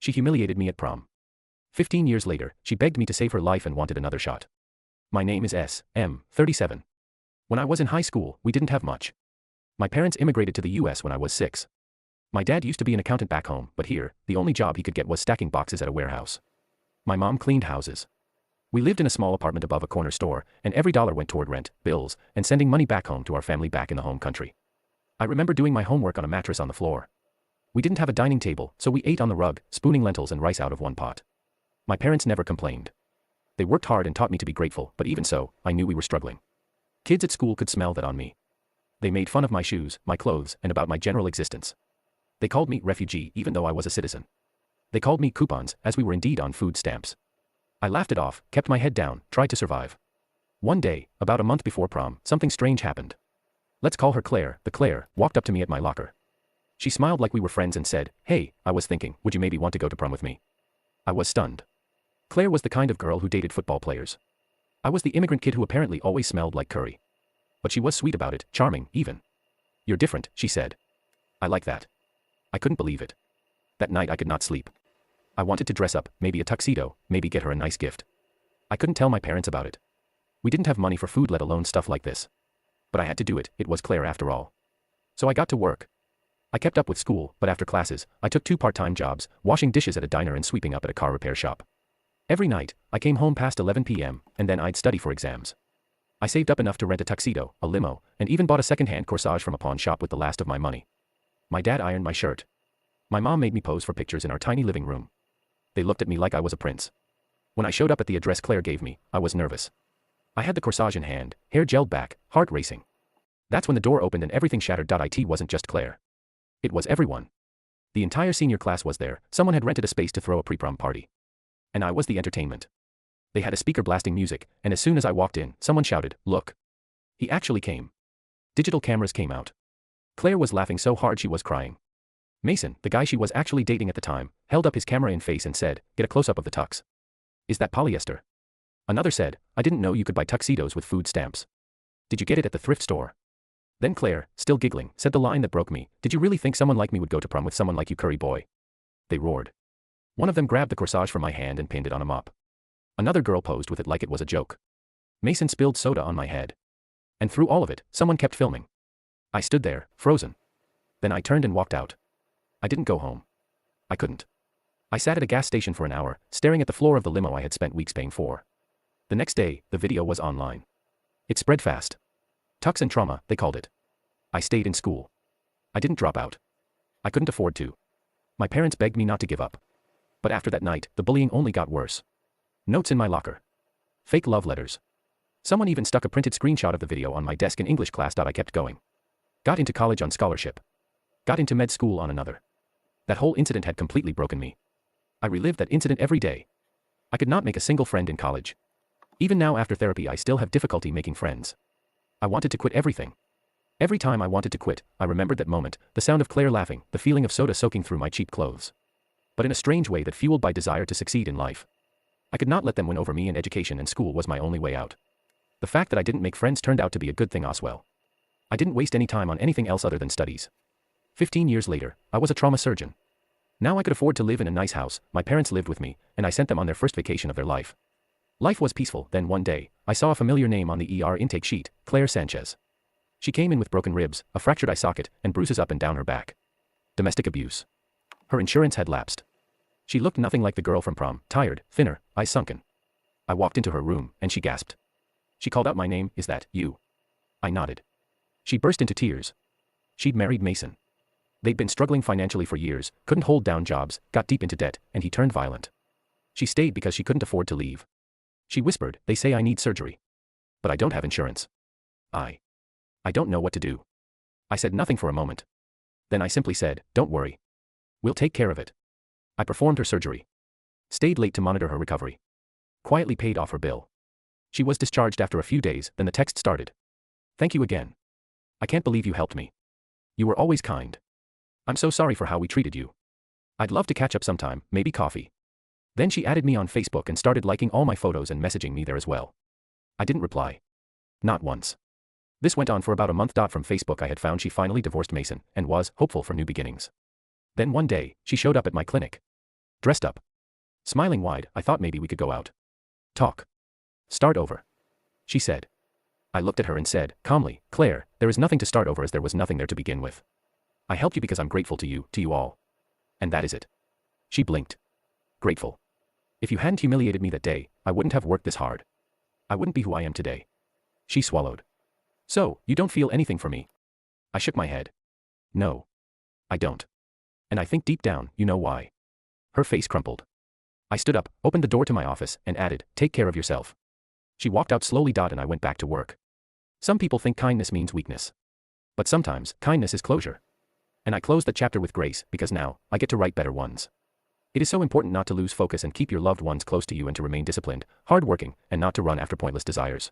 She humiliated me at prom. 15 years later, she begged me to save her life and wanted another shot. My name is S.M., 37. When I was in high school, we didn't have much. My parents immigrated to the US when I was 6. My dad used to be an accountant back home, but here, the only job he could get was stacking boxes at a warehouse. My mom cleaned houses. We lived in a small apartment above a corner store, and every dollar went toward rent, bills, and sending money back home to our family back in the home country. I remember doing my homework on a mattress on the floor. We didn't have a dining table, so we ate on the rug, spooning lentils and rice out of one pot. My parents never complained. They worked hard and taught me to be grateful, but even so, I knew we were struggling. Kids at school could smell that on me. They made fun of my shoes, my clothes, and about my general existence. They called me refugee even though I was a citizen. They called me coupons, as we were indeed on food stamps. I laughed it off, kept my head down, tried to survive. One day, about a month before prom, something strange happened. Let's call her Claire. The Claire walked up to me at my locker. She smiled like we were friends and said, "Hey, I was thinking, would you maybe want to go to prom with me?" I was stunned. Claire was the kind of girl who dated football players. I was the immigrant kid who apparently always smelled like curry. But she was sweet about it, charming, even. "You're different," she said. I like that. I couldn't believe it. That night I could not sleep. I wanted to dress up, maybe a tuxedo, maybe get her a nice gift. I couldn't tell my parents about it. We didn't have money for food, let alone stuff like this. But I had to do it, it was Claire after all. So I got to work. I kept up with school, but after classes, I took 2 part-time jobs, washing dishes at a diner and sweeping up at a car repair shop. Every night, I came home past 11 p.m., and then I'd study for exams. I saved up enough to rent a tuxedo, a limo, and even bought a second-hand corsage from a pawn shop with the last of my money. My dad ironed my shirt. My mom made me pose for pictures in our tiny living room. They looked at me like I was a prince. When I showed up at the address Claire gave me, I was nervous. I had the corsage in hand, hair gelled back, heart racing. That's when the door opened and everything shattered. It wasn't just Claire. It was everyone. The entire senior class was there. Someone had rented a space to throw a pre-prom party. And I was the entertainment. They had a speaker blasting music, and as soon as I walked in, someone shouted, "Look." He actually came. Digital cameras came out. Claire was laughing so hard she was crying. Mason, the guy she was actually dating at the time, held up his camera in face and said, "Get a close-up of the tux." "Is that polyester?" Another said, "I didn't know you could buy tuxedos with food stamps. Did you get it at the thrift store?" Then Claire, still giggling, said the line that broke me, "Did you really think someone like me would go to prom with someone like you, curry boy?" They roared. One of them grabbed the corsage from my hand and pinned it on a mop. Another girl posed with it like it was a joke. Mason spilled soda on my head. And through all of it, someone kept filming. I stood there, frozen. Then I turned and walked out. I didn't go home. I couldn't. I sat at a gas station for an hour, staring at the floor of the limo I had spent weeks paying for. The next day, the video was online. It spread fast. Tux and trauma, they called it. I stayed in school. I didn't drop out. I couldn't afford to. My parents begged me not to give up. But after that night, the bullying only got worse. Notes in my locker. Fake love letters. Someone even stuck a printed screenshot of the video on my desk in English class. I kept going. Got into college on scholarship. Got into med school on another. That whole incident had completely broken me. I relived that incident every day. I could not make a single friend in college. Even now after therapy I still have difficulty making friends. I wanted to quit everything. Every time I wanted to quit, I remembered that moment, the sound of Claire laughing, the feeling of soda soaking through my cheap clothes. But in a strange way that fueled by desire to succeed in life. I could not let them win over me, and education and school was my only way out. The fact that I didn't make friends turned out to be a good thing as well. I didn't waste any time on anything else other than studies. 15 years later, I was a trauma surgeon. Now I could afford to live in a nice house, my parents lived with me, and I sent them on their first vacation of their life. Life was peaceful. Then one day, I saw a familiar name on the ER intake sheet, Claire Sanchez. She came in with broken ribs, a fractured eye socket, and bruises up and down her back. Domestic abuse. Her insurance had lapsed. She looked nothing like the girl from prom, tired, thinner, eyes sunken. I walked into her room, and she gasped. She called out my name, "Is that you?" I nodded. She burst into tears. She'd married Mason. They'd been struggling financially for years, couldn't hold down jobs, got deep into debt, and he turned violent. She stayed because she couldn't afford to leave. She whispered, "They say I need surgery. But I don't have insurance. I don't know what to do." I said nothing for a moment. Then I simply said, "Don't worry. We'll take care of it." I performed her surgery. Stayed late to monitor her recovery. Quietly paid off her bill. She was discharged after a few days, then the text started. "Thank you again. I can't believe you helped me. You were always kind. I'm so sorry for how we treated you. I'd love to catch up sometime, maybe coffee." Then she added me on Facebook and started liking all my photos and messaging me there as well. I didn't reply. Not once. This went on for about a month. From Facebook I had found she finally divorced Mason and was hopeful for new beginnings. Then one day, she showed up at my clinic. Dressed up. Smiling wide, I thought maybe we could go out. Talk. Start over. She said. I looked at her and said, calmly, Claire, there is nothing to start over as there was nothing there to begin with. I helped you because I'm grateful to you all. And that is it. She blinked. Grateful. If you hadn't humiliated me that day, I wouldn't have worked this hard. I wouldn't be who I am today. She swallowed. So, you don't feel anything for me? I shook my head. No. I don't. And I think deep down, you know why. Her face crumpled. I stood up, opened the door to my office, and added, take care of yourself. She walked out slowly. And I went back to work. Some people think kindness means weakness. But sometimes, kindness is closure. And I closed that chapter with grace, because now, I get to write better ones. It is so important not to lose focus and keep your loved ones close to you and to remain disciplined, hardworking, and not to run after pointless desires.